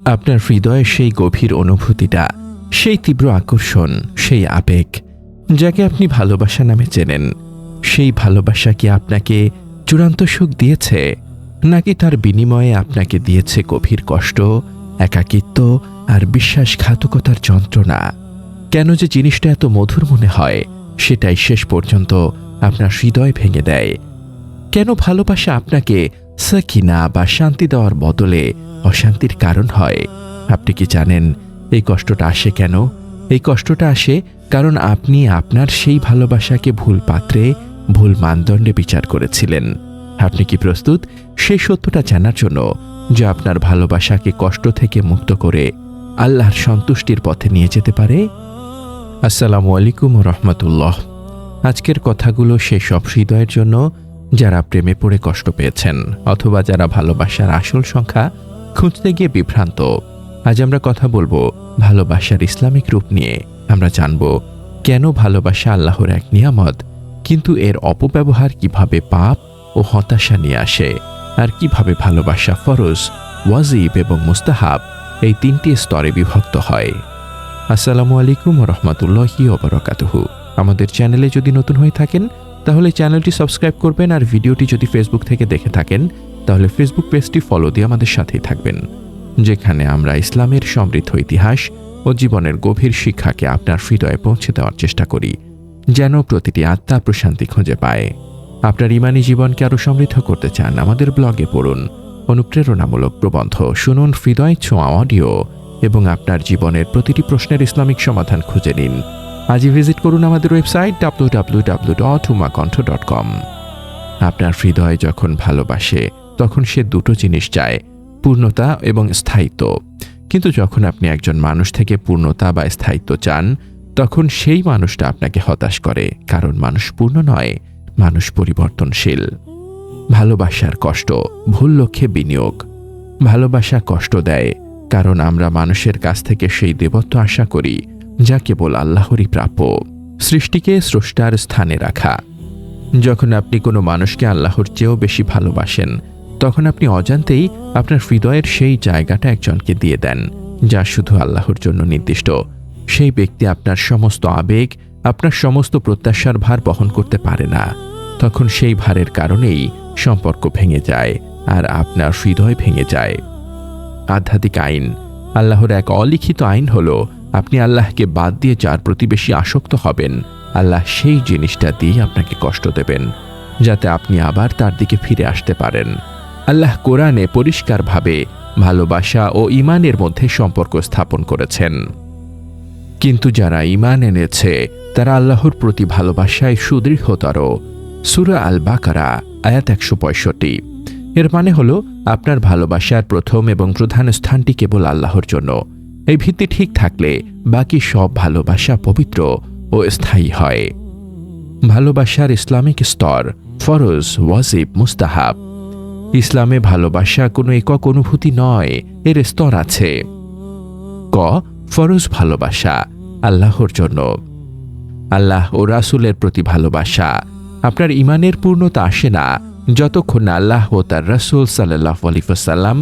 আপনার হৃদয়ের সেই গভীর অনুভূতিটা, সেই তীব্র আকর্ষণ, সেই আবেগ যাকে আপনি ভালোবাসা নামে চেনেন, সেই ভালোবাসা কি আপনাকে চূড়ান্ত সুখ দিয়েছে, নাকি তার বিনিময়ে আপনাকে দিয়েছে গভীর কষ্ট, একাকিত্ব আর বিশ্বাসঘাতকতার যন্ত্রণা? কেন যে জিনিসটা এত মধুর মনে হয় সেটাই শেষ পর্যন্ত আপনার হৃদয় ভেঙে দেয়। কেন ভালোবাসা আপনাকে সাকিনা বা শান্তি দেওয়ার বদলে অশান্তির কারণ হয়? আপনি কি জানেন এই কষ্টটা আসে কেন? এই কষ্টটা আসে কারণ আপনি আপনার সেই ভালোবাসাকে ভুল পাত্রে, ভুল মানদণ্ডে বিচার করেছিলেন। আপনি কি প্রস্তুত সেই সত্যটা জানার জন্য, যে আপনার ভালোবাসাকে কষ্ট থেকে মুক্ত করে আল্লাহর সন্তুষ্টির পথে নিয়ে যেতে পারে? আসসালামু আলাইকুম রহমতুল্লাহ। আজকের কথাগুলো সেই সব হৃদয়ের জন্য যারা প্রেমে পড়ে কষ্ট পেয়েছেন, অথবা যারা ভালোবাসার আসল সংখ্যা খুঁজতে গিয়ে বিভ্রান্ত। আজ আমরা কথা বলবো ভালোবাসার ইসলামিক রূপ নিয়ে। আমরা জানব কেন ভালোবাসা আল্লাহর এক নিয়ামত, কিন্তু এর অপব্যবহার কিভাবে পাপ ও হতাশা নিয়ে আসে, আর কিভাবে ভালোবাসা ফরজ, ওয়াজিব এবং মুস্তাহাব এই তিনটি স্তরে বিভক্ত হয়। আসসালামু আলাইকুম রহমতুল্লাহি ওয়া বারাকাতুহু। আমাদের চ্যানেলে যদি নতুন হয়ে থাকেন তাহলে চ্যানেলটি সাবস্ক্রাইব করবেন, আর ভিডিওটি যদি ফেসবুক থেকে দেখে থাকেন তাহলে ফেসবুক পেজটি ফলো দিয়ে আমাদের সাথেই থাকবেন, যেখানে আমরা ইসলামের সমৃদ্ধ ইতিহাস ও জীবনের গভীর শিক্ষাকে আপনার হৃদয়ে পৌঁছে দেওয়ার চেষ্টা করি, যেন প্রতিটি আত্মা প্রশান্তি খুঁজে পায়। আপনার ইমানি জীবনকে আরও সমৃদ্ধ করতে চান? আমাদের ব্লগে পড়ুন অনুপ্রেরণামূলক প্রবন্ধ, শুনুন হৃদয় ছোঁয়া অডিও এবং আপনার জীবনের প্রতিটি প্রশ্নের ইসলামিক সমাধান খুঁজে নিন। আজই ভিজিট করুন আমাদের ওয়েবসাইট www.umakonth.com। আপনার হৃদয় যখন ভালোবাসে তখন সে দুটো জিনিস চায়, পূর্ণতা এবং স্থায়িত্ব। কিন্তু যখন আপনি একজন মানুষ থেকে পূর্ণতা বা স্থায়িত্ব চান, তখন সেই মানুষটা আপনাকে হতাশ করে, কারণ মানুষ পূর্ণ নয়, মানুষ পরিবর্তনশীল। ভালোবাসার কষ্ট, ভুল লক্ষ্যে বিনিয়োগ। ভালোবাসা কষ্ট দেয় কারণ আমরা মানুষের কাছ থেকে সেই দেবত্ব আশা করি যা কেবল আল্লাহরই প্রাপ্য, সৃষ্টিকে স্রষ্টার স্থানে রাখা। যখন আপনি কোনো মানুষকে আল্লাহর চেয়েও বেশি ভালোবাসেন, তখন আপনি অজান্তেই আপনার হৃদয়ের সেই জায়গাটা একজনকে দিয়ে দেন যা শুধু আল্লাহর জন্য নির্দিষ্ট। সেই ব্যক্তি আপনার সমস্ত আবেগ, আপনার সমস্ত প্রত্যাশার ভার বহন করতে পারে না। তখন সেই ভারের কারণেই সম্পর্ক ভেঙে যায় আর আপনার হৃদয় ভেঙে যায়। আধ্যাত্মিক আইন, আল্লাহর এক অলিখিত আইন হলো, আপনি আল্লাহকে বাদ দিয়ে যার প্রতি বেশি আসক্ত হবেন, আল্লাহ সেই জিনিসটা দিয়ে আপনাকে কষ্ট দেবেন, যাতে আপনি আবার তার দিকে ফিরে আসতে পারেন। আল্লাহ কোরআনে পরিষ্কারভাবে ভালোবাসা ও ঈমানের মধ্যে সম্পর্ক স্থাপন করেছেন। কিন্তু যারা ঈমান এনেছে তারা আল্লাহর প্রতি ভালোবাসায় সুদৃঢ়তর। সূরা আল বাকারা আয়াত ১৬৫। এর মানে হলো, আপনার ভালোবাসার প্রথম এবং প্রধান স্থানটি কেবল আল্লাহর জন্য। এই ভিত্তি ঠিক থাকলে বাকি সব ভালোবাসা পবিত্র ও স্থায়ী হয়। ভালোবাসার ইসলামিক স্তর, ফরজ, ওয়াজিব, মুস্তাহাব। ইসলামে ভালোবাসা কোনো একক অনুভূতি নয়, এর স্তর আছে। ক. ফরজ ভালোবাসা, আল্লাহর জন্য। আল্লাহ ও রাসূলের প্রতি ভালোবাসা। আপনার ঈমানের পূর্ণতা আসে না যতক্ষণ না আল্লাহ ও তার রাসূল সাল্লাল্লাহু আলাইহি ওয়াসাল্লাম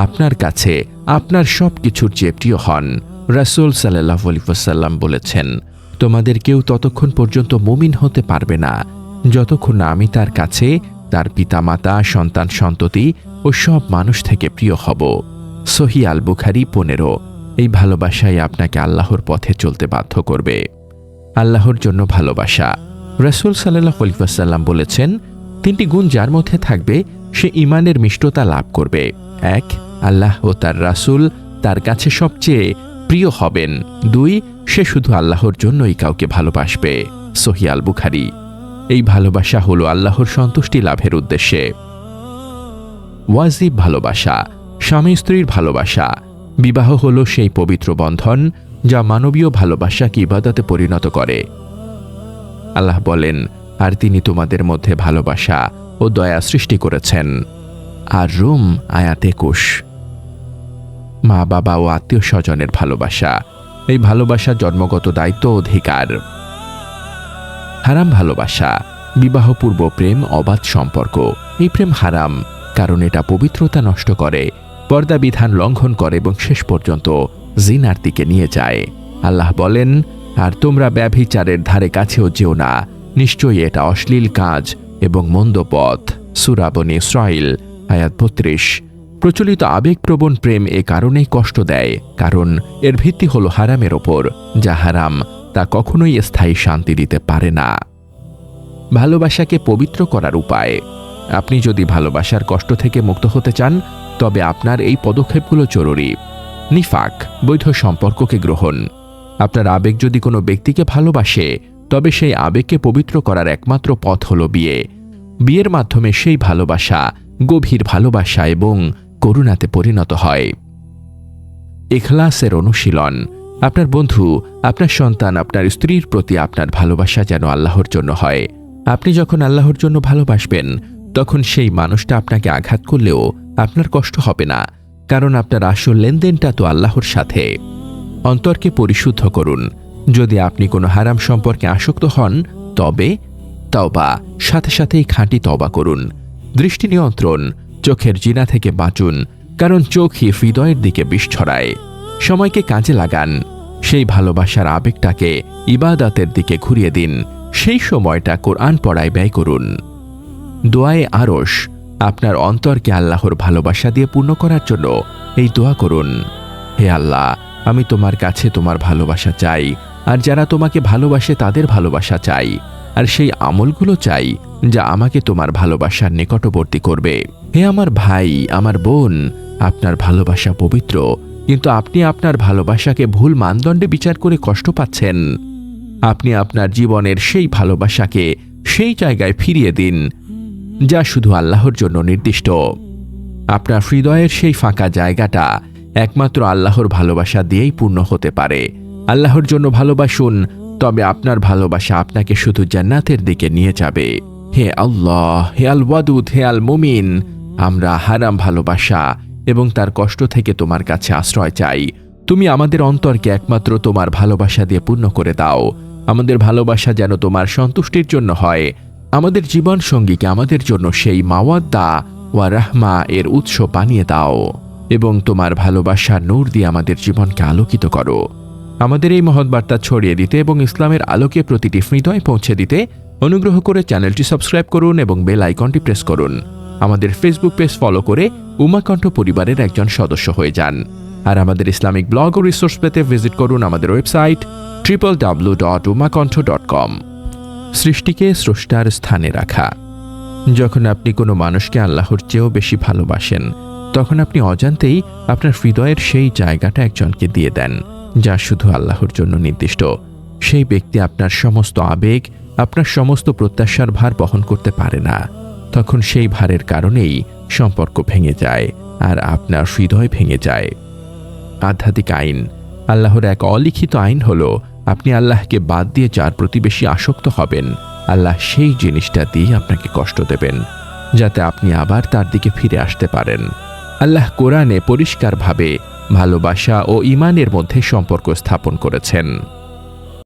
আপনার কাছে আপনার সব কিছুর চেয়ে প্রিয় হন। রাসূল সাল্লাল্লাহু আলাইহি ওয়াসাল্লাম বলেছেন, তোমাদের কেউ ততক্ষণ পর্যন্ত মুমিন হতে পারবে না যতক্ষণ না আমি তার কাছে তার পিতামাতা, সন্তান সন্ততি ও সব মানুষ থেকে প্রিয় হব। সহিহ আল বুখারী ১৫। এই ভালোবাসাই আপনাকে আল্লাহর পথে চলতে বাধ্য করবে। আল্লাহর জন্য ভালোবাসা। রাসূল সাল্লাল্লাহু আলাইহি ওয়াসাল্লাম বলেছেন, তিনটি গুণ যার মধ্যে থাকবে সে ঈমানের মিষ্টতা লাভ করবে। ১. আল্লাহ ও তার রাসূল তার কাছে সবচেয়ে প্রিয় হবেন। ২. সে শুধু আল্লাহর জন্যই কাউকে ভালোবাসবে। সহিহ আল বুখারী। এই ভালোবাসা হলো আল্লাহর সন্তুষ্টি লাভের উদ্দেশ্যে। ওয়াজিব ভালোবাসা, স্বামী স্ত্রীর ভালোবাসা। বিবাহ হলো সেই পবিত্র বন্ধন যা মানবীয় ভালোবাসাকে ইবাদতে পরিণত করে। আল্লাহ বলেন, আর তিনি তোমাদের মধ্যে ভালোবাসা ও দয়া সৃষ্টি করেছেন। আর রুম আয়াত ২১। মা বাবা ও আত্মীয় স্বজনের ভালোবাসা। এই ভালোবাসা জন্মগত দায়িত্ব অধিকার। হারাম ভালোবাসা, বিবাহপূর্ব প্রেম, অবাধ সম্পর্ক। এই প্রেম হারাম কারণ এটা পবিত্রতা নষ্ট করে। পর্দা বিধান লঙ্ঘন করে এবং শেষ পর্যন্ত জিনার দিকে নিয়ে যায়। আল্লাহ বলেন, আর তোমরা ব্যভিচারের ধারে কাছেও যেও না, নিশ্চয়ই এটা অশ্লীল কাজ এবং মন্দ পথ। সূরা বনী ইসরাঈল আয়াত ৩২। প্রচলিত আবেগপ্রবণ প্রেম এ কারণেই কষ্ট দেয়, কারণ এর ভিত্তি হল হারামের ওপর। যা হারাম তা কখনোই স্থায়ী শান্তি দিতে পারে না। ভালোবাসাকে পবিত্র করার উপায়। আপনি যদি ভালোবাসার কষ্ট থেকে মুক্ত হতে চান, তবে আপনার এই পদক্ষেপগুলো জরুরি। নিফাক, বৈধ সম্পর্ককে গ্রহণ। আপনার আবেগ যদি কোনো ব্যক্তিকে ভালোবাসে, তবে সেই আবেগকে পবিত্র করার একমাত্র পথ হল বিয়ে। বিয়ের মাধ্যমে সেই ভালোবাসা গভীর ভালোবাসা এবং করুণাতে পরিণত হয়। ইখলাসের অনুশীলন। আপনার বন্ধু, আপনার সন্তান, আপনার স্ত্রীর প্রতি আপনার ভালোবাসা যেন আল্লাহর জন্য হয়। আপনি যখন আল্লাহর জন্য ভালোবাসবেন, তখন সেই মানুষটা আপনাকে আঘাত করলেও আপনার কষ্ট হবে না, কারণ আপনার আসল লেনদেনটা তো আল্লাহর সাথে। অন্তরকে পরিশুদ্ধ করুন। যদি আপনি কোনো হারাম সম্পর্কে আসক্ত হন, তবে তওবা, সাথে সাথেই খাঁটি তওবা করুন। দৃষ্টি নিয়ন্ত্রণ। চোখের জিনা থেকে বাঁচুন, কারণ চোখই হৃদয়ের দিকে বিষ ছড়ায়। সময়কে কাজে লাগান। সেই ভালোবাসার আবেগটাকে ইবাদতের দিকে ঘুরিয়ে দিন। সেই সময়টা কোরআন পড়ায় ব্যয় করুন। দোয়ায়ে আরশ। আপনার অন্তরকে আল্লাহর ভালোবাসা দিয়ে পূর্ণ করার জন্য এই দোয়া করুন, হে আল্লাহ, আমি তোমার কাছে তোমার ভালোবাসা চাই, আর যারা তোমাকে ভালোবাসে তাদের ভালোবাসা চাই, আর সেই আমলগুলো চাই যা আমাকে তোমার ভালোবাসার নিকটবর্তী করবে। হে আমার ভাই, আমার বোন, আপনার ভালোবাসা পবিত্র, কিন্তু আপনি আপনার ভালোবাসাকে ভুল মানদণ্ডে বিচার করে কষ্ট পাচ্ছেন। আপনি আপনার জীবনের সেই ভালোবাসাকে সেই জায়গায় ফিরিয়ে দিন যা শুধু আল্লাহর জন্য নির্দিষ্ট। আপনার হৃদয়ের সেই ফাঁকা জায়গাটা একমাত্র আল্লাহর ভালোবাসা দিয়েই পূর্ণ হতে পারে। আল্লাহর জন্য ভালোবাসুন, তবে আপনার ভালোবাসা আপনাকে শুধু জান্নাতের দিকে নিয়ে যাবে। হে আল্লাহ, হে আল ওয়াদুদ, হে আল মুমিন, আমরা হারাম ভালোবাসা এবং তার কষ্ট থেকে তোমার কাছে আশ্রয় চাই। তুমি আমাদের অন্তরকে একমাত্র তোমার ভালোবাসা দিয়ে পূর্ণ করে দাও। আমাদের ভালোবাসা যেন তোমার সন্তুষ্টির জন্য হয়। আমাদের জীবন সঙ্গীকে আমাদের জন্য সেই মাওয়াদ্দা ওয়া রাহমা এর উৎস বানিয়ে দাও, এবং তোমার ভালোবাসার নূর দিয়ে আমাদের জীবনকে আলোকিত করো। আমাদের এই মহৎ বার্তা ছড়িয়ে দিতে এবং ইসলামের আলোকে প্রতিটি হৃদয়ে পৌঁছে দিতে অনুগ্রহ করে চ্যানেলটি সাবস্ক্রাইব করুন এবং বেল আইকনটি প্রেস করুন। আমাদের ফেসবুক পেজ ফলো করে উমাকণ্ঠ পরিবারের একজন সদস্য হয়ে যান। আর আমাদের ইসলামিক ব্লগ ও রিসোর্স পেতে ভিজিট করুন আমাদের ওয়েবসাইট www.umakontho.com। সৃষ্টিকে স্রষ্টার স্থানে রাখা। যখন আপনি কোনো মানুষকে আল্লাহর চেয়েও বেশি ভালোবাসেন, তখন আপনি অজান্তেই আপনার হৃদয়ের সেই জায়গাটা একজনকে দিয়ে দেন যা শুধু আল্লাহর জন্য নির্দিষ্ট। সেই ব্যক্তি আপনার সমস্ত আবেগ, আপনার সমস্ত প্রত্যাশার ভার বহন করতে পারে না। তখন সেই ভারের কারণেই সম্পর্ক ভেঙে যায় আর আপনার হৃদয় ভেঙে যায়। আধ্যাত্মিক আইন। আল্লাহর এক অলিখিত আইন হলো, আপনি আল্লাহকে বাদ দিয়ে যার প্রতি বেশি আসক্ত হবেন, আল্লাহ সেই জিনিসটা দিয়ে আপনাকে কষ্ট দেবেন, যাতে আপনি আবার তার দিকে ফিরে আসতে পারেন। আল্লাহ কোরআনে পরিষ্কারভাবে ভালোবাসা ও ঈমানের মধ্যে সম্পর্ক স্থাপন করেছেন।